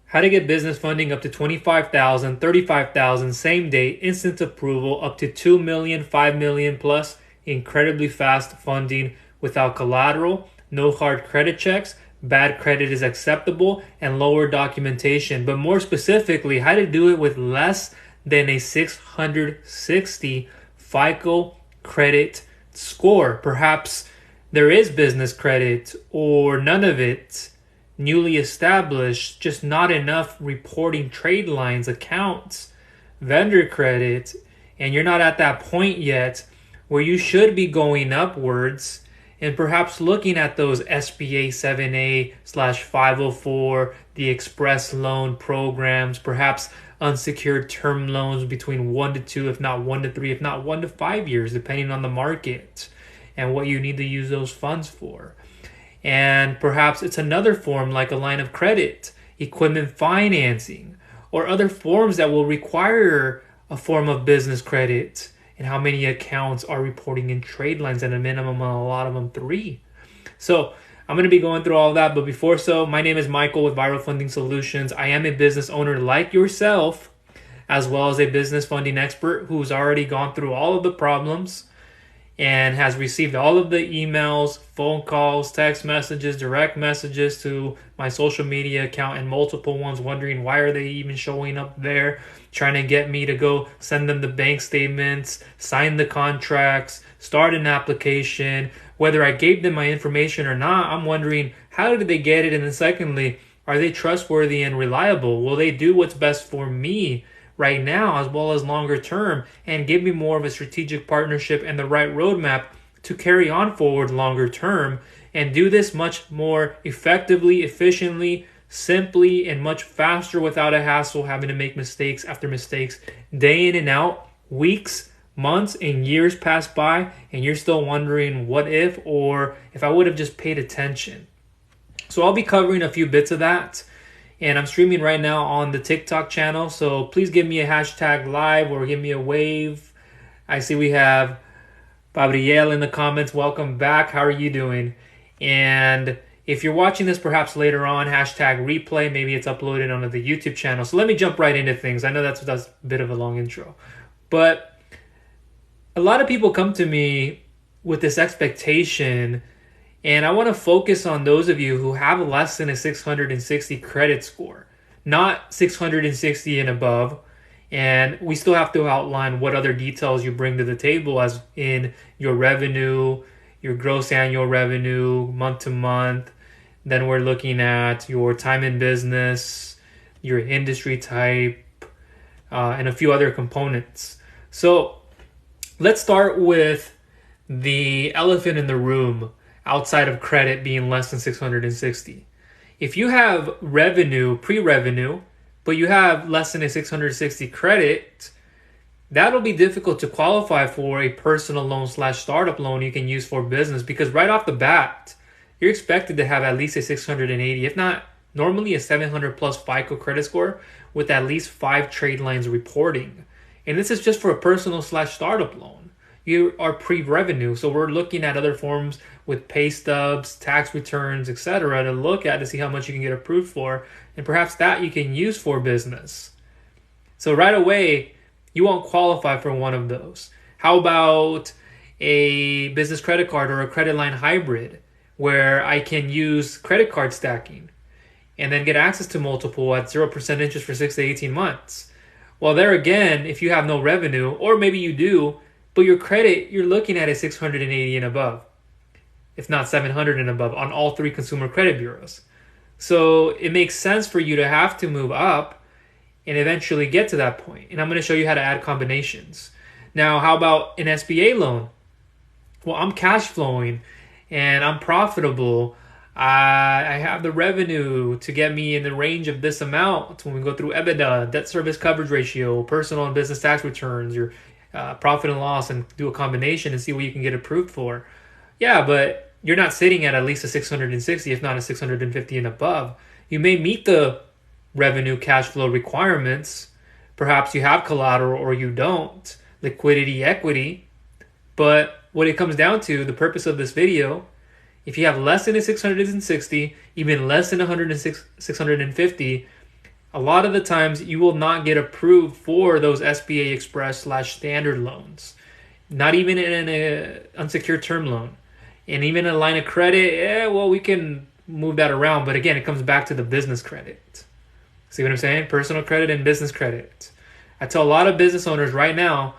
How to get business funding up to $25,000, $35,000, same day, instant approval, up to $2 million, $5 million plus, incredibly fast funding without collateral, no hard credit checks, bad credit is acceptable, and lower documentation. But more specifically, how to do it with less than a 660 FICO credit score. Perhaps there is business credit or none of it, newly established, just not enough reporting trade lines, accounts, vendor credit, and you're not at that point yet where you should be going upwards and perhaps looking at those SBA 7A/504, the express loan programs, perhaps unsecured term loans between 1 to 2, if not 1 to 3, if not 1 to 5 years, depending on the market and what you need to use those funds for. And perhaps it's another form like a line of credit, equipment financing, or other forms that will require a form of business credit, and how many accounts are reporting in trade lines at a minimum, a lot of them 3. So I'm going to be going through all of that, but before so, my name is Michael with Viral Funding Solutions. I am a business owner like yourself, as well as a business funding expert who's already gone through all of the problems and has received all of the emails, phone calls, text messages, direct messages to my social media account, and multiple ones wondering why are they even showing up there, trying to get me to go send them the bank statements, sign the contracts, start an application. Whether I gave them my information or not, I'm wondering how did they get it, and then secondly, are they trustworthy and reliable? Will they do what's best for me right now as well as longer term and give me more of a strategic partnership and the right roadmap to carry on forward longer term and do this much more effectively, efficiently, simply, and much faster without a hassle having to make mistakes after mistakes day in and out. Weeks, months, and years pass by and you're still wondering what if, or if I would have just paid attention. So I'll be covering a few bits of that. And I'm streaming right now on the TikTok channel, so please give me a hashtag live or give me a wave. I see we have Gabrielle in the comments. Welcome back. How are you doing? And if you're watching this perhaps later on, hashtag replay, maybe it's uploaded onto the YouTube channel. So let me jump right into things. I know that's a bit of a long intro. But a lot of people come to me with this expectation, and I want to focus on those of you who have less than a 660 credit score, not 660 and above. And we still have to outline what other details you bring to the table, as in your revenue, your gross annual revenue, month to month. Then we're looking at your time in business, your industry type, and a few other components. So let's start with the elephant in the room outside of credit being less than 660. If you have revenue, pre-revenue, but you have less than a 660 credit, that'll be difficult to qualify for a personal loan / startup loan you can use for business, because right off the bat, you're expected to have at least a 680, if not normally a 700 plus FICO credit score with at least 5 trade lines reporting. And this is just for a personal / startup loan. You are pre-revenue, so we're looking at other forms with pay stubs, tax returns, etc. to look at to see how much you can get approved for, and perhaps that you can use for business. So right away, you won't qualify for one of those. How about a business credit card or a credit line hybrid where I can use credit card stacking and then get access to multiple at 0% interest for 6 to 18 months? Well, there again, if you have no revenue, or maybe you do, but your credit, you're looking at a 680 and above, if not 700 and above on all 3 consumer credit bureaus. So it makes sense for you to have to move up and eventually get to that point. And I'm going to show you how to add combinations. Now, how about an SBA loan? Well, I'm cash flowing and I'm profitable. I have the revenue to get me in the range of this amount when we go through EBITDA, debt service coverage ratio, personal and business tax returns, your profit and loss, and do a combination and see what you can get approved for. Yeah, but you're not sitting at least a 660, if not a 650 and above. You may meet the revenue cash flow requirements. Perhaps you have collateral or you don't. Liquidity, equity. But what it comes down to, the purpose of this video, if you have less than a 660, even less than 650, a lot of the times you will not get approved for those SBA Express / standard loans. Not even in an unsecured term loan. And even a line of credit, well, we can move that around. But again, it comes back to the business credit. See what I'm saying? Personal credit and business credit. I tell a lot of business owners right now,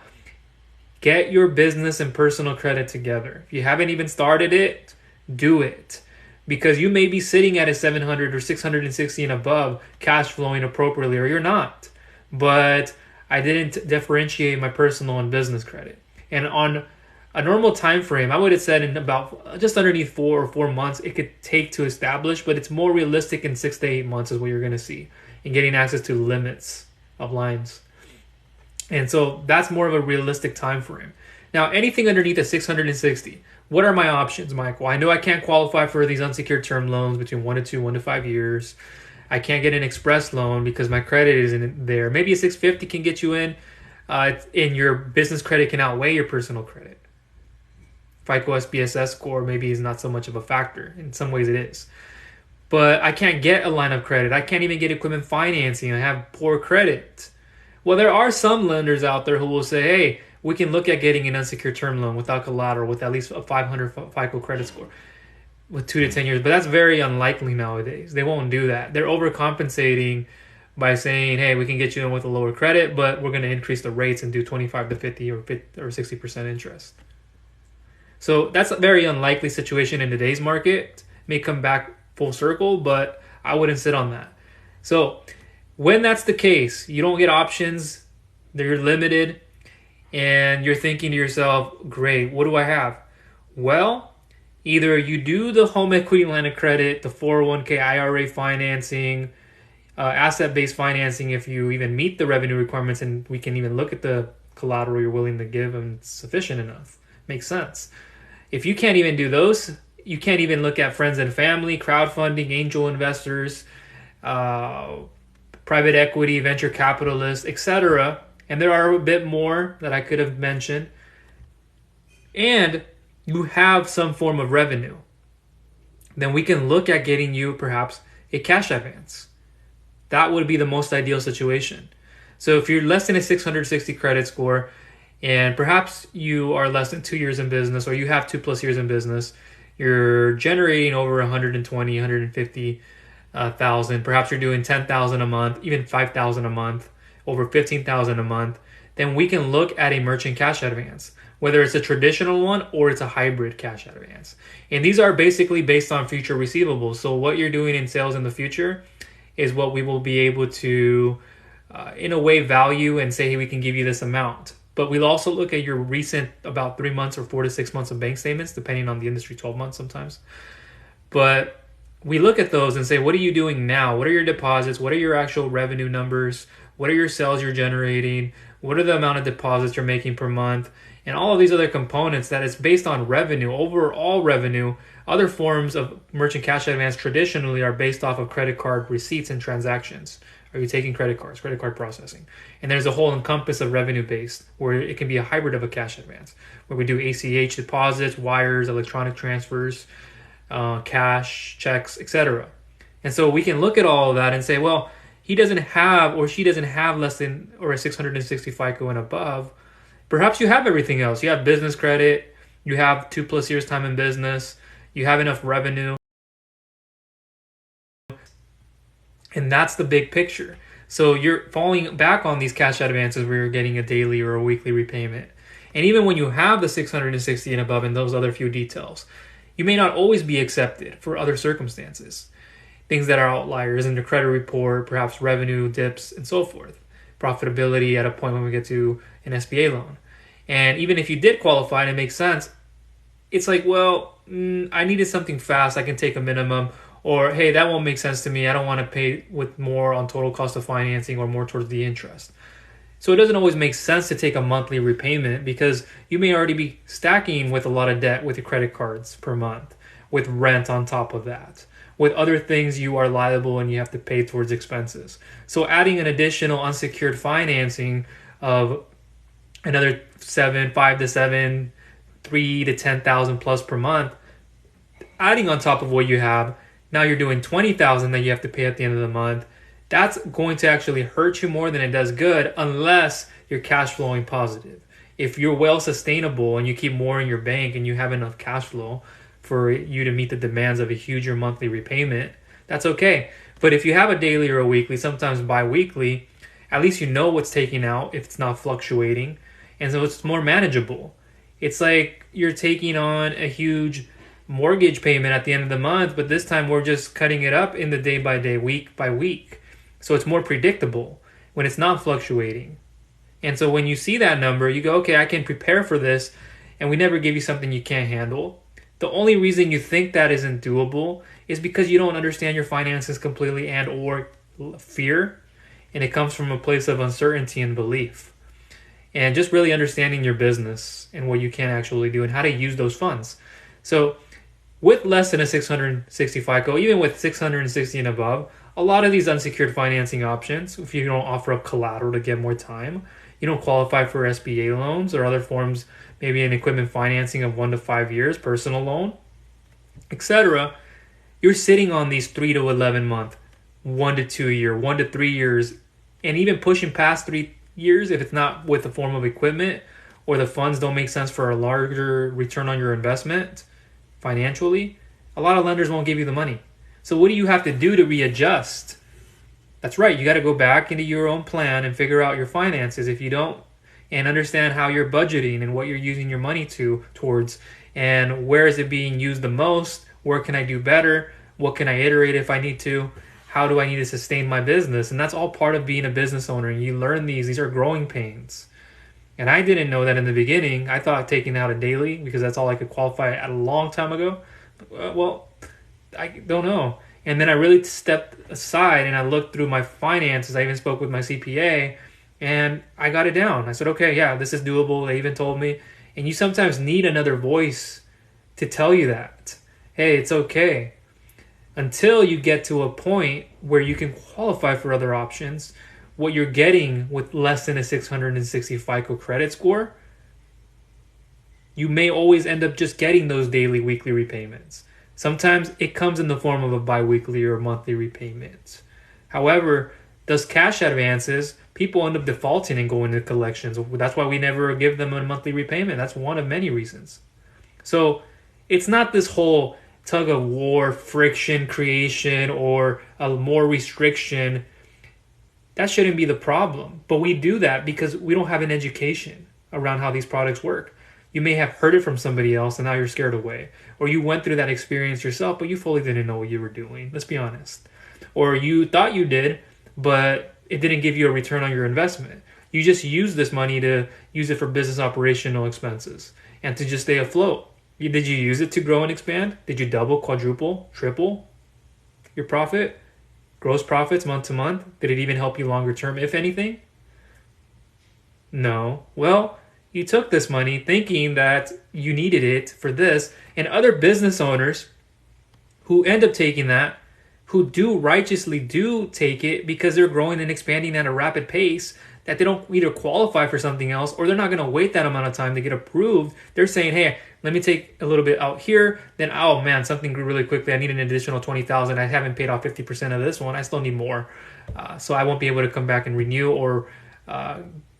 get your business and personal credit together. If you haven't even started it, do it. Because you may be sitting at a 700 or 660 and above cash flowing appropriately, or you're not. But I didn't differentiate my personal and business credit. And on a normal time frame, I would have said in about just underneath 4 months it could take to establish, but it's more realistic in 6 to 8 months is what you're going to see in getting access to limits of lines. And so that's more of a realistic time frame. Now, anything underneath a 660, what are my options, Michael? I know I can't qualify for these unsecured term loans between 1 to 2, 1 to 5 years. I can't get an express loan because my credit isn't there. Maybe a 650 can get you in, and your business credit can outweigh your personal credit. FICO SBSS score maybe is not so much of a factor. In some ways it is. But I can't get a line of credit. I can't even get equipment financing. I have poor credit. Well, there are some lenders out there who will say, hey, we can look at getting an unsecured term loan without collateral with at least a 500 FICO credit score with 2 to 10 years. But that's very unlikely nowadays. They won't do that. They're overcompensating by saying, hey, we can get you in with a lower credit, but we're going to increase the rates and do 25 to 50 or 60% interest. So that's a very unlikely situation in today's market. May come back full circle, but I wouldn't sit on that. So when that's the case, you don't get options, they're limited, and you're thinking to yourself, great, what do I have? Well, either you do the home equity line of credit, the 401k IRA financing, asset-based financing if you even meet the revenue requirements, and we can even look at the collateral you're willing to give and it's sufficient enough. Makes sense. If you can't even do those, you can't even look at friends and family, crowdfunding, angel investors, private equity, venture capitalists, etc. And there are a bit more that I could have mentioned. And you have some form of revenue. Then we can look at getting you perhaps a cash advance. That would be the most ideal situation. So if you're less than a 660 credit score, and perhaps you are less than 2 years in business, or you have 2+ years in business, you're generating over 120, 150,000. Perhaps you're doing 10,000 a month, even 5,000 a month, over 15,000 a month. Then we can look at a merchant cash advance, whether it's a traditional one or it's a hybrid cash advance. And these are basically based on future receivables. So what you're doing in sales in the future is what we will be able to, in a way, value and say, hey, we can give you this amount. But we'll also look at your recent about 3 months or 4 to 6 months of bank statements, depending on the industry, 12 months sometimes. But we look at those and say, what are you doing now? What are your deposits? What are your actual revenue numbers? What are your sales you're generating? What are the amount of deposits you're making per month? And all of these other components that is based on revenue, overall revenue. Other forms of merchant cash advance traditionally are based off of credit card receipts and transactions. Are you taking credit cards, credit card processing? And there's a whole encompass of revenue based where it can be a hybrid of a cash advance, where we do ACH deposits, wires, electronic transfers, cash, checks, etc. And so we can look at all of that and say, well, he doesn't have or she doesn't have less than or a 660 FICO and above. Perhaps you have everything else. You have business credit, you have 2+ years time in business, you have enough revenue. And that's the big picture. So you're falling back on these cash advances where you're getting a daily or a weekly repayment. And even when you have the 660 and above and those other few details, you may not always be accepted for other circumstances. Things that are outliers in the credit report, perhaps revenue dips and so forth. Profitability at a point when we get to an SBA loan. And even if you did qualify and it makes sense, it's like, well, I needed something fast. I can take a minimum. Or, hey, that won't make sense to me. I don't want to pay with more on total cost of financing or more towards the interest. So it doesn't always make sense to take a monthly repayment because you may already be stacking with a lot of debt with your credit cards per month, with rent on top of that, with other things you are liable and you have to pay towards expenses. So adding an additional unsecured financing of another 5 to 7, 3 to 10,000 plus per month, adding on top of what you have, now you're doing 20,000 that you have to pay at the end of the month. that's going to actually hurt you more than it does good unless you're cash flowing positive. If you're well sustainable and you keep more in your bank and you have enough cash flow for you to meet the demands of a huge or monthly repayment, that's okay. But if you have a daily or a weekly, sometimes bi-weekly, at least you know what's taken out if it's not fluctuating. And so it's more manageable. It's like you're taking on a huge mortgage payment at the end of the month, but this time we're just cutting it up in the day by day, week by week. So it's more predictable when it's not fluctuating. And so when you see that number, you go, okay, I can prepare for this, and we never give you something you can't handle. The only reason you think that isn't doable is because you don't understand your finances completely and or fear, and it comes from a place of uncertainty and belief. And just really understanding your business and what you can actually do and how to use those funds. So with less than a 660 FICO, even with 660 and above, a lot of these unsecured financing options, if you don't offer up collateral to get more time, you don't qualify for SBA loans or other forms, maybe an equipment financing of 1 to 5 years, personal loan, etc. You're sitting on these 3 to 11 month, 1 to 2 year, 1 to 3 years, and even pushing past 3 years if it's not with a form of equipment or the funds don't make sense for a larger return on your investment financially. A lot of lenders won't give you the money. So what do you have to do to readjust? That's right, you got to go back into your own plan and figure out your finances if you don't, and understand how you're budgeting and what you're using your money towards, and where is it being used the most, where can I do better, what can I iterate if I need to, how do I need to sustain my business. And that's all part of being a business owner, and you learn these are growing pains. And I didn't know that in the beginning. I thought taking out a daily because that's all I could qualify at a long time ago. Well, I don't know. And then I really stepped aside and I looked through my finances. I even spoke with my CPA and I got it down. I said, okay, yeah, this is doable. They even told me. And you sometimes need another voice to tell you that. Hey, it's okay. Until you get to a point where you can qualify for other options, what you're getting with less than a 660 FICO credit score, you may always end up just getting those daily, weekly repayments. Sometimes it comes in the form of a bi-weekly or monthly repayment. However, those cash advances, people end up defaulting and going into collections. That's why we never give them a monthly repayment. That's one of many reasons. So it's not this whole tug of war, friction creation, or a more restriction. That shouldn't be the problem. But we do that because we don't have an education around how these products work. You may have heard it from somebody else and now you're scared away. Or you went through that experience yourself, but you fully didn't know what you were doing. Let's be honest. Or you thought you did, but it didn't give you a return on your investment. You just used this money to use it for business operational expenses and to just stay afloat. Did you use it to grow and expand? Did you double, quadruple, triple your profit? Gross profits month to month? Did it even help you longer term, if anything? No. Well, you took this money thinking that you needed it for this, and other business owners who end up taking that, who do righteously do take it because they're growing and expanding at a rapid pace, that they don't either qualify for something else or they're not going to wait that amount of time to get approved. They're saying, hey, let me take a little bit out here. Then, oh man, something grew really quickly. I need an additional $20,000. I haven't paid off 50% of this one. I still need more. So I won't be able to come back and renew or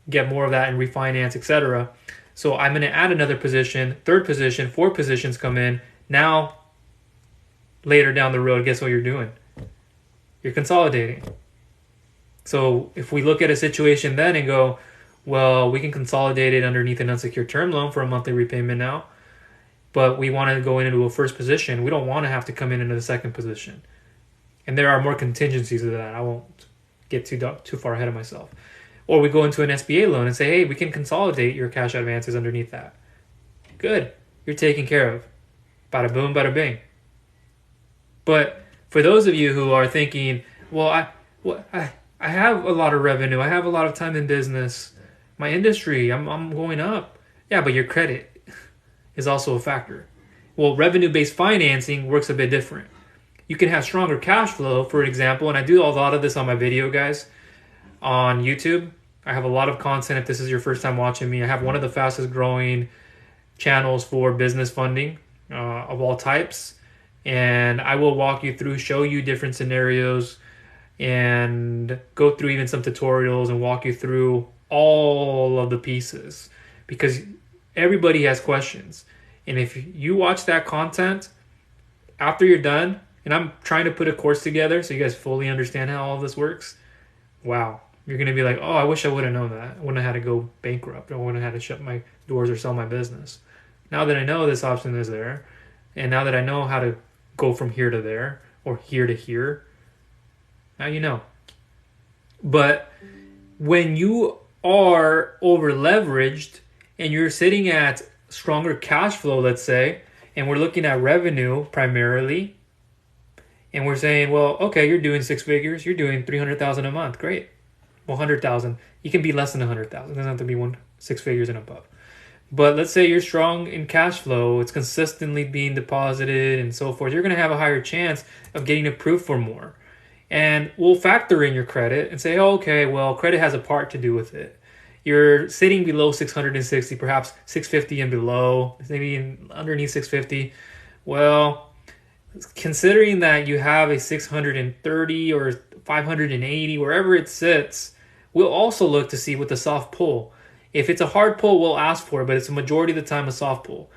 get more of that and refinance, etc. So I'm going to add another position, third position, 4 positions come in. Now, later down the road, guess what you're doing? You're consolidating. So if we look at a situation then and go, well, we can consolidate it underneath an unsecured term loan for a monthly repayment now, but we want to go into a first position. We don't want to have to come in into the second position. And there are more contingencies of that. I won't get too far ahead of myself. Or we go into an SBA loan and say, hey, we can consolidate your cash advances underneath that. Good. You're taken care of. Bada boom, bada bing. But for those of you who are thinking, well, I have a lot of revenue. I have a lot of time in business. My industry, I'm going up. Yeah, but your credit is also a factor. Well, revenue-based financing works a bit different. You can have stronger cash flow, for example, and I do a lot of this on my video, guys, on YouTube. I have a lot of content if this is your first time watching me. I have one of the fastest growing channels for business funding of all types. And I will walk you through, show you different scenarios and go through even some tutorials and walk you through all of the pieces, because everybody has questions. And if you watch that content after you're done, and I'm trying to put a course together so you guys fully understand how all of this works, wow, you're going to be like, oh, I wish I would have known that. I wouldn't have had to go bankrupt. I wouldn't have had to shut my doors or sell my business. Now that I know this option is there, and now that I know how to go from here to there or here to here, now you know. But when you are over leveraged and you're sitting at stronger cash flow, let's say, and we're looking at revenue primarily, and we're saying, well, okay, you're doing six figures, you're doing 300,000 a month, great. Well, 100,000, you can be less than 100,000. It doesn't have to be six figures and above. But let's say you're strong in cash flow, it's consistently being deposited and so forth. You're going to have a higher chance of getting approved for more. And we'll factor in your credit and say, oh, okay, well, credit has a part to do with it. You're sitting below 660, perhaps 650 and below, maybe underneath 650. Well, considering that you have a 630 or 580, wherever it sits, we'll also look to see with the soft pull. If it's a hard pull, we'll ask for it, but it's a majority of the time a soft pull.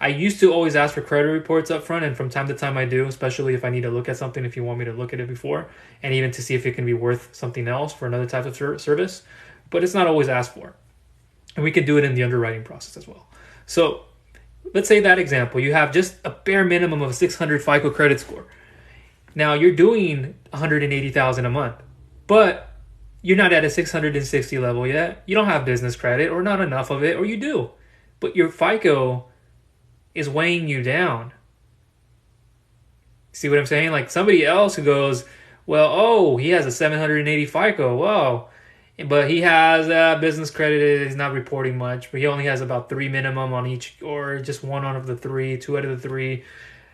I used to always ask for credit reports up front, and from time to time I do, especially if I need to look at something, if you want me to look at it before, and even to see if it can be worth something else for another type of service. But it's not always asked for. And we can do it in the underwriting process as well. So let's say that example, you have just a bare minimum of a 600 FICO credit score. Now you're doing 180,000 a month, but you're not at a 660 level yet. You don't have business credit, or not enough of it, or you do. But your FICO is weighing you down. See what I'm saying? Like somebody else who goes, well, oh, he has a 780 FICO. Whoa. But he has business credit. He's not reporting much, but he only has about 3 minimum on each, or just one out of the three, two out of the three.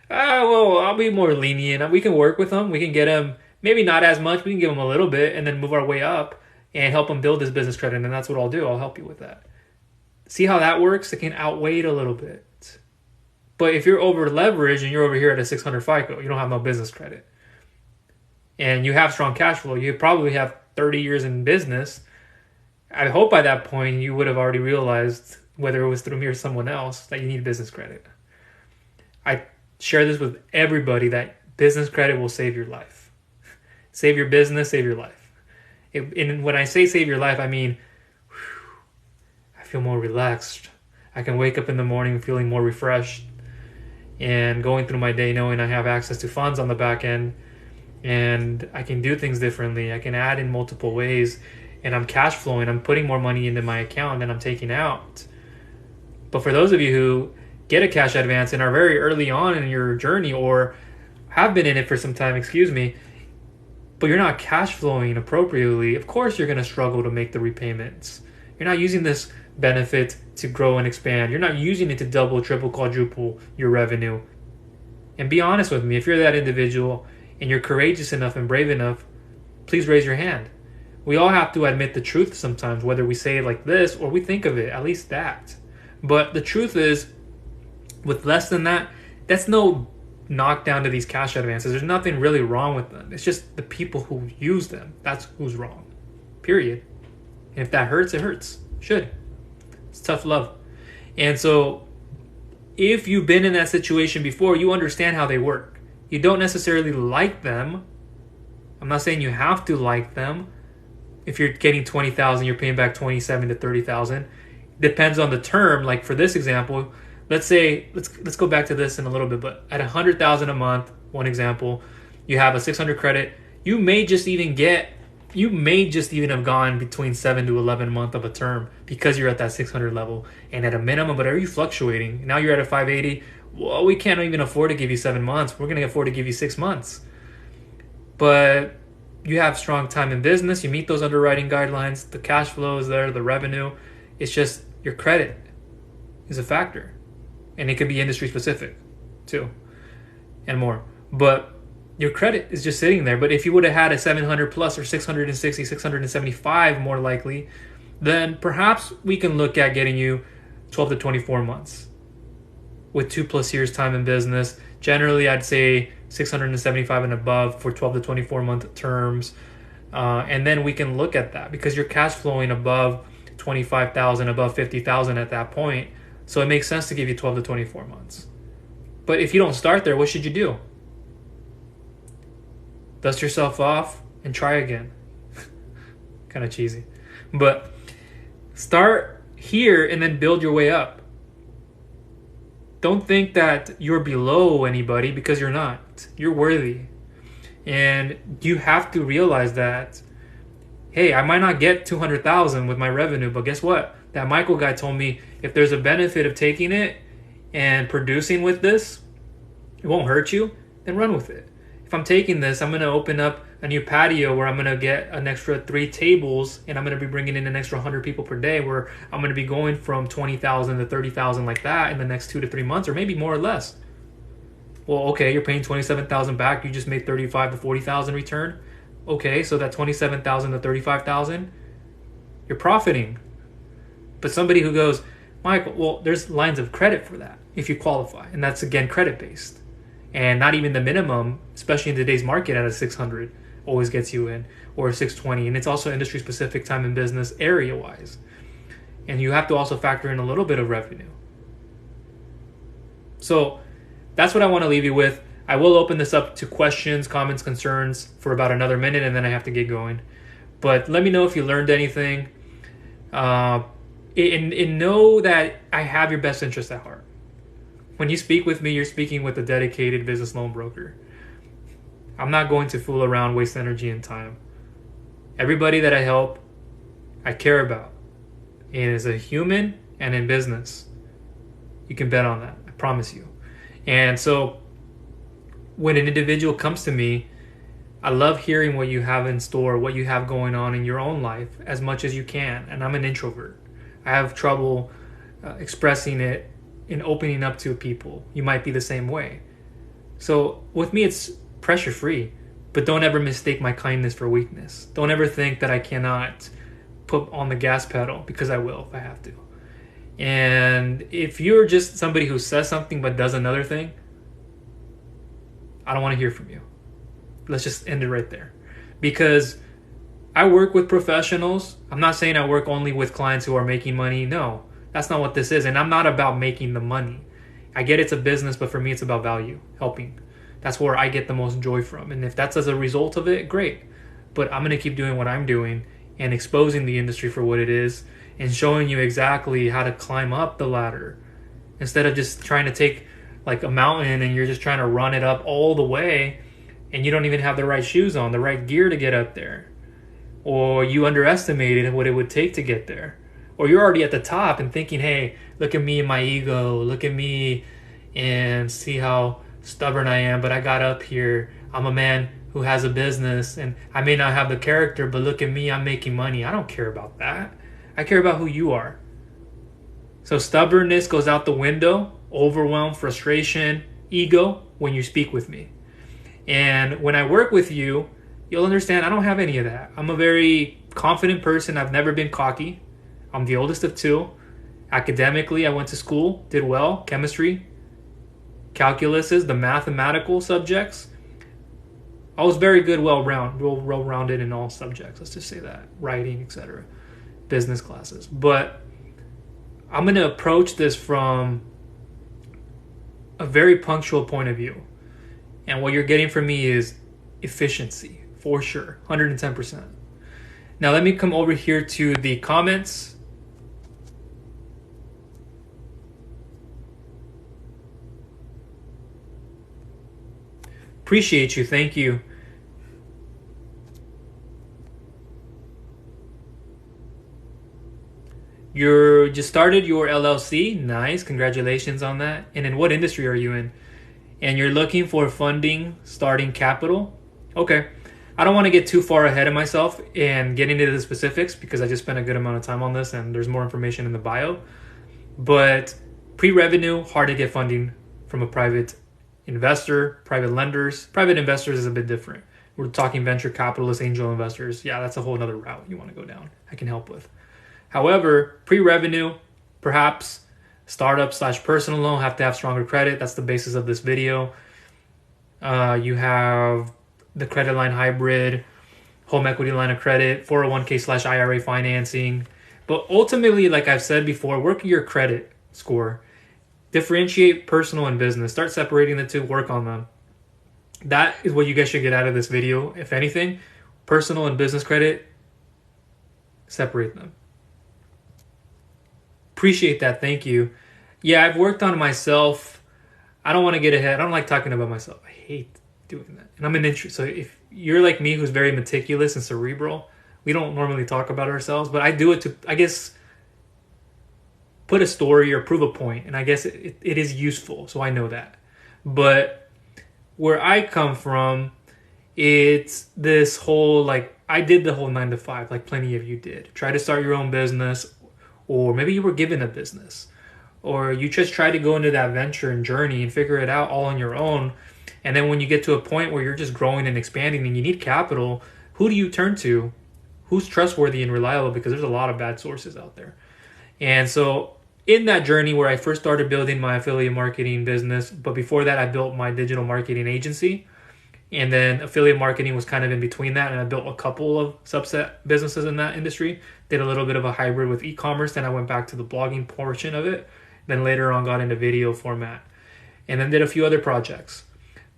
Well, I'll be more lenient. We can work with him. We can get him, maybe not as much. We can give him a little bit and then move our way up and help him build his business credit. And that's what I'll do. I'll help you with that. See how that works? It can outweigh it a little bit. But if you're over leveraged and you're over here at a 600 FICO, you don't have no business credit, and you have strong cash flow, you probably have 30 years in business. I hope by that point you would have already realized, whether it was through me or someone else, that you need business credit. I share this with everybody, that business credit will save your life. Save your business, save your life. And when I say save your life, I mean, I feel more relaxed. I can wake up in the morning feeling more refreshed and going through my day knowing I have access to funds on the back end, and I can do things differently. I can add in multiple ways, and I'm cash flowing. I'm putting more money into my account than I'm taking out. But for those of you who get a cash advance and are very early on in your journey, or have been in it for some time, but you're not cash flowing appropriately, of course you're going to struggle to make the repayments. You're not using this benefit to grow and expand. You're not using it to double, triple, quadruple your revenue. And be honest with me, if you're that individual and you're courageous enough and brave enough, please raise your hand. We all have to admit the truth sometimes, whether we say it like this or we think of it, at least that. But the truth is, with less than that, that's no knockdown to these cash advances. There's nothing really wrong with them. It's just the people who use them. That's who's wrong. Period. And if that hurts, it hurts. Should. It's tough love. And so if you've been in that situation before, you understand how they work. You don't necessarily like them. I'm not saying you have to like them. If you're getting 20,000, you're paying back 27 to 30,000. Depends on the term. Like for this example, let's say, let's go back to this in a little bit, but at 100,000 a month, one example, you have a 600 credit. You may just even have gone between 7 to 11 months of a term because you're at that 600 level. And at a minimum, but are you fluctuating? Now you're at a 580. Well, we can't even afford to give you 7 months. We're going to afford to give you 6 months. But you have strong time in business. You meet those underwriting guidelines. The cash flow is there, the revenue. It's just your credit is a factor. And it could be industry specific too and more. But your credit is just sitting there. But if you would have had a 700 plus or 660, 675 more likely, then perhaps we can look at getting you 12 to 24 months with 2+ years time in business. Generally, I'd say 675 and above for 12 to 24 month terms. And then we can look at that because you're cash flowing above 25,000, above 50,000 at that point. So it makes sense to give you 12 to 24 months. But if you don't start there, what should you do? Dust yourself off and try again. Kind of cheesy. But start here and then build your way up. Don't think that you're below anybody, because you're not. You're worthy. And you have to realize that, hey, I might not get 200,000 with my revenue, but guess what? That Michael guy told me if there's a benefit of taking it and producing with this, it won't hurt you, then run with it. If I'm taking this, I'm going to open up a new patio where I'm going to get an extra 3 tables, and I'm going to be bringing in an extra 100 people per day, where I'm going to be going from 20,000 to 30,000 like that in the next 2 to 3 months, or maybe more or less. Well, okay, you're paying 27,000 back. You just made 35 to 40,000 return. Okay, so that 27,000 to 35,000, you're profiting. But somebody who goes, Michael, well, there's lines of credit for that if you qualify, and that's again credit based, and not even the minimum, especially in today's market, at a 600 always gets you in, or a 620, and it's also industry specific, time and business, area wise, and you have to also factor in a little bit of revenue. So that's what I want to leave you with. I will open this up to questions, comments, concerns for about another minute, and then I have to get going. But let me know if you learned anything. And know that I have your best interest at heart. When you speak with me, you're speaking with a dedicated business loan broker. I'm not going to fool around, waste energy and time. Everybody that I help, I care about. And as a human and in business, you can bet on that. I promise you. And so when an individual comes to me, I love hearing what you have in store, what you have going on in your own life as much as you can. And I'm an introvert. I have trouble expressing it and opening up to people. You might be the same way. So with me, it's pressure free, but don't ever mistake my kindness for weakness. Don't ever think that I cannot put on the gas pedal, because I will if I have to. And if you're just somebody who says something but does another thing, I don't want to hear from you. Let's just end it right there. Because I work with professionals. I'm not saying I work only with clients who are making money. No, that's not what this is. And I'm not about making the money. I get it's a business, but for me, it's about value, helping. That's where I get the most joy from. And if that's as a result of it, great. But I'm going to keep doing what I'm doing and exposing the industry for what it is and showing you exactly how to climb up the ladder, instead of just trying to take like a mountain and you're just trying to run it up all the way and you don't even have the right shoes on, the right gear to get up there. Or you underestimated what it would take to get there. Or you're already at the top and thinking, hey, look at me and my ego, look at me and see how stubborn I am, but I got up here. I'm a man who has a business and I may not have the character, but look at me, I'm making money. I don't care about that. I care about who you are. So stubbornness goes out the window, overwhelm, frustration, ego when you speak with me. And when I work with you, you'll understand I don't have any of that. I'm a very confident person. I've never been cocky. I'm the oldest of 2. Academically, I went to school, did well, chemistry, calculuses, the mathematical subjects. I was very good, well-rounded in all subjects. Let's just say that, writing, etc., business classes. But I'm going to approach this from a very punctual point of view. And what you're getting from me is efficiency, for sure, 110%. Now let me come over here to the comments. Appreciate you. Thank you. You just started your LLC. Nice. Congratulations on that. And in what industry are you in? And you're looking for funding, starting capital. Okay. I don't want to get too far ahead of myself and get into the specifics because I just spent a good amount of time on this and there's more information in the bio. But pre-revenue, hard to get funding from a private investor, private lenders. Private investors is a bit different. We're talking venture capitalists, angel investors. Yeah, that's a whole other route you want to go down. I can help with. However, pre-revenue, perhaps startup/personal loan, have to have stronger credit. That's the basis of this video. You have the credit line hybrid, home equity line of credit, 401k/IRA financing. But ultimately, like I've said before, work your credit score. Differentiate personal and business. Start separating the two, work on them. That is what you guys should get out of this video. If anything, personal and business credit, separate them. Appreciate that. Thank you. Yeah, I've worked on myself. I don't want to get ahead. I don't like talking about myself. I hate doing that. And I'm an introvert. So if you're like me, who's very meticulous and cerebral, we don't normally talk about ourselves, but I do it to, I guess, put a story or prove a point. And I guess it is useful. So I know that. But where I come from, it's this whole, like, I did the whole 9 to 5, like plenty of you did. Try to start your own business, or maybe you were given a business, or you just try to go into that venture and journey and figure it out all on your own. And then when you get to a point where you're just growing and expanding and you need capital, who do you turn to? Who's trustworthy and reliable? Because there's a lot of bad sources out there. And so in that journey where I first started building my affiliate marketing business, but before that I built my digital marketing agency, and then affiliate marketing was kind of in between that, and I built a couple of subset businesses in that industry. Did a little bit of a hybrid with e-commerce, then I went back to the blogging portion of it, then later on got into video format, and then did a few other projects.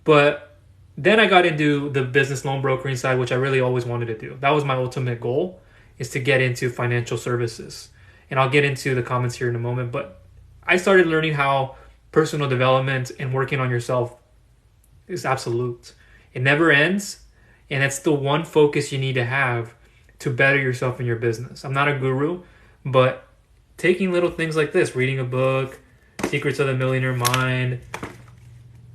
But then I got into the business loan brokering side, which I really always wanted to do. That was my ultimate goal, is to get into financial services. And I'll get into the comments here in a moment, but I started learning how personal development and working on yourself is absolute. It never ends, and it's the one focus you need to have to better yourself in your business. I'm not a guru, but taking little things like this, reading a book, Secrets of the Millionaire Mind,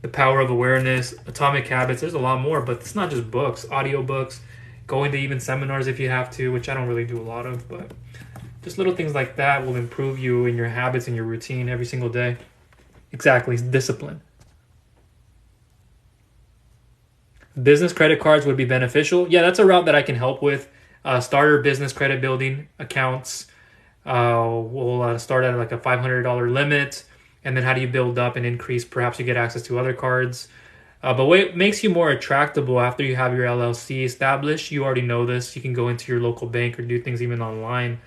The Power of Awareness, Atomic Habits, there's a lot more, but it's not just books, audiobooks, going to even seminars if you have to, which I don't really do a lot of, but just little things like that will improve you in your habits and your routine every single day. Exactly, discipline. Business credit cards would be beneficial. Yeah, that's a route that I can help with. Starter business credit building accounts. We'll start at like a $500 limit. And then how do you build up and increase? Perhaps you get access to other cards. But what makes you more attractable after you have your LLC established, you already know this. You can go into your local bank or do things even online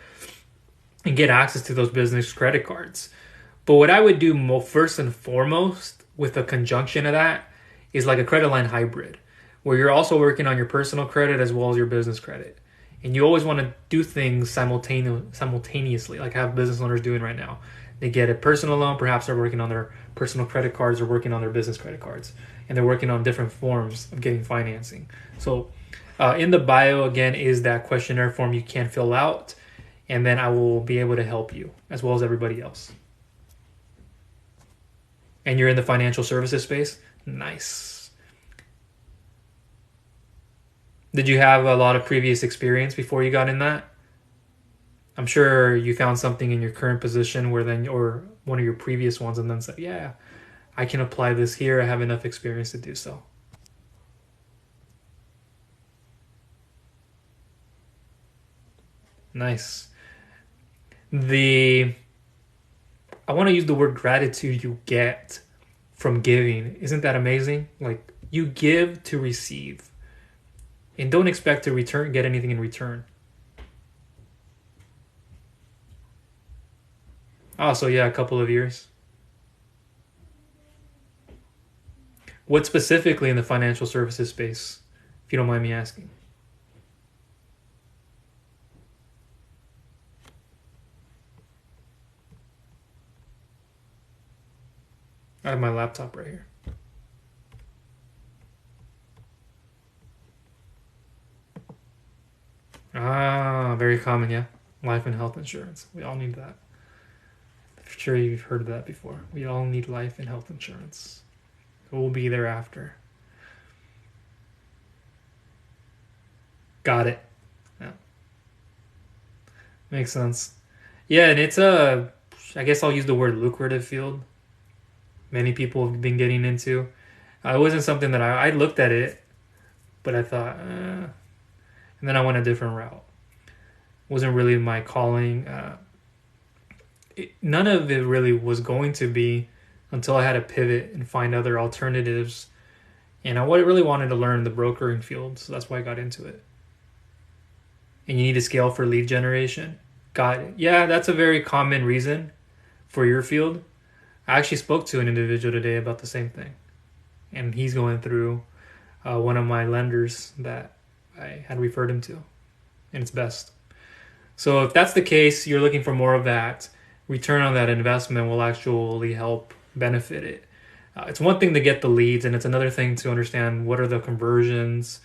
and get access to those business credit cards. But what I would do first and foremost with a conjunction of that is like a credit line hybrid, where you're also working on your personal credit as well as your business credit. And you always want to do things simultaneously, like have business owners doing right now. They get a personal loan, perhaps they're working on their personal credit cards or working on their business credit cards. And they're working on different forms of getting financing. So in the bio, again, is that questionnaire form you can fill out. And then I will be able to help you as well as everybody else. And you're in the financial services space? Nice. Did you have a lot of previous experience before you got in that? I'm sure you found something in your current position where then, or one of your previous ones, and then said, yeah, I can apply this here. I have enough experience to do so. Nice. I want to use the word gratitude you get from giving. Isn't that amazing? Like, you give to receive. And don't expect to get anything in return. Oh, so yeah, a couple of years. What specifically in the financial services space, if you don't mind me asking? I have my laptop right here. Ah, very common, yeah. Life and health insurance. We all need that. I'm sure you've heard of that before. We all need life and health insurance. We'll be there after. Got it. Yeah. Makes sense. Yeah, and it's I guess I'll use the word lucrative field. Many people have been getting into. It wasn't something that I looked at it, but I thought, and then I went a different route. Wasn't really my calling. None of it really was going to be until I had to pivot and find other alternatives. And I really wanted to learn the brokering field, so that's why I got into it. and you need to scale for lead generation. Got it. Yeah, that's a very common reason for your field. I actually spoke to an individual today about the same thing, and he's going through one of my lenders that I had referred him to, and it's best. So if that's the case, you're looking for more of that, return on that investment will actually help benefit it. It's one thing to get the leads, and it's another thing to understand what are the conversions,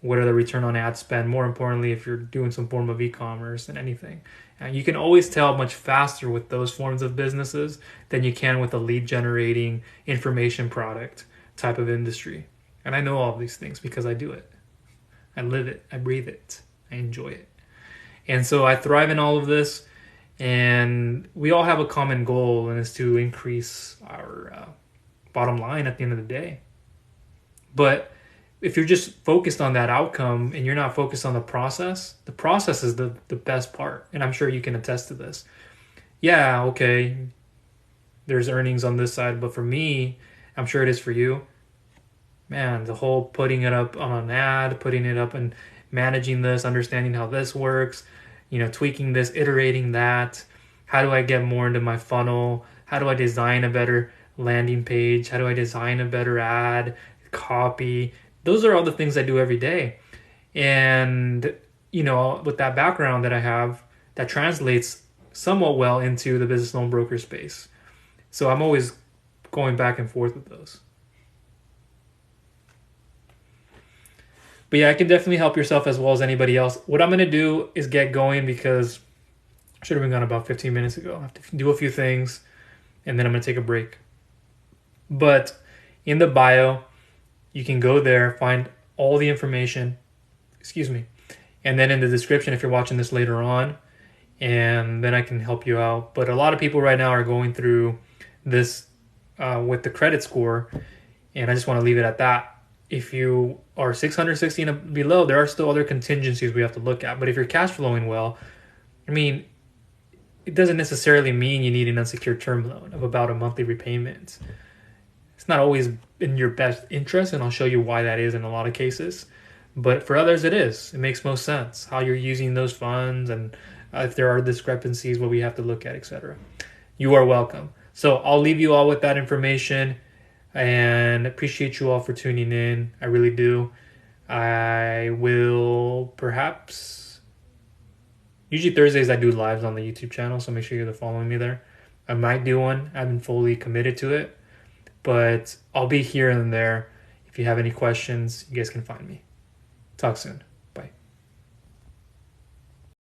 what are the return on ad spend. More importantly, if you're doing some form of e-commerce and anything. And you can always tell much faster with those forms of businesses than you can with a lead generating information product type of industry. And I know all of these things because I do it. I live it. I breathe it. I enjoy it. And so I thrive in all of this. And we all have a common goal, and it's to increase our bottom line at the end of the day. But if you're just focused on that outcome and you're not focused on the process is the best part. And I'm sure you can attest to this. Yeah, okay, there's earnings on this side, but for me, I'm sure it is for you. Man, the whole putting it up on an ad, putting it up and managing this, understanding how this works, tweaking this, iterating that. How do I get more into my funnel? How do I design a better landing page? How do I design a better ad, copy? Those are all the things I do every day. And, with that background that I have, that translates somewhat well into the business loan broker space. So I'm always going back and forth with those. But yeah, I can definitely help yourself as well as anybody else. What I'm going to do is get going because I should have been gone about 15 minutes ago. I have to do a few things, and then I'm going to take a break. But in the bio, you can go there, find all the information, and then in the description if you're watching this later on, and then I can help you out. But a lot of people right now are going through this with the credit score, and I just want to leave it at that. If you are 660 and below, there are still other contingencies we have to look at. But if you're cash flowing well, it doesn't necessarily mean you need an unsecured term loan of about a monthly repayment. It's not always in your best interest, and I'll show you why that is in a lot of cases. But for others, it is. It makes most sense how you're using those funds, and if there are discrepancies, what we have to look at, etc. You are welcome. So I'll leave you all with that information, and appreciate you all for tuning in. I really do. I will perhaps, usually Thursdays I do lives on the YouTube channel, so make sure you're following me there. I might do one. I haven't fully committed to it, but I'll be here and there. If you have any questions, you guys can find me. Talk soon.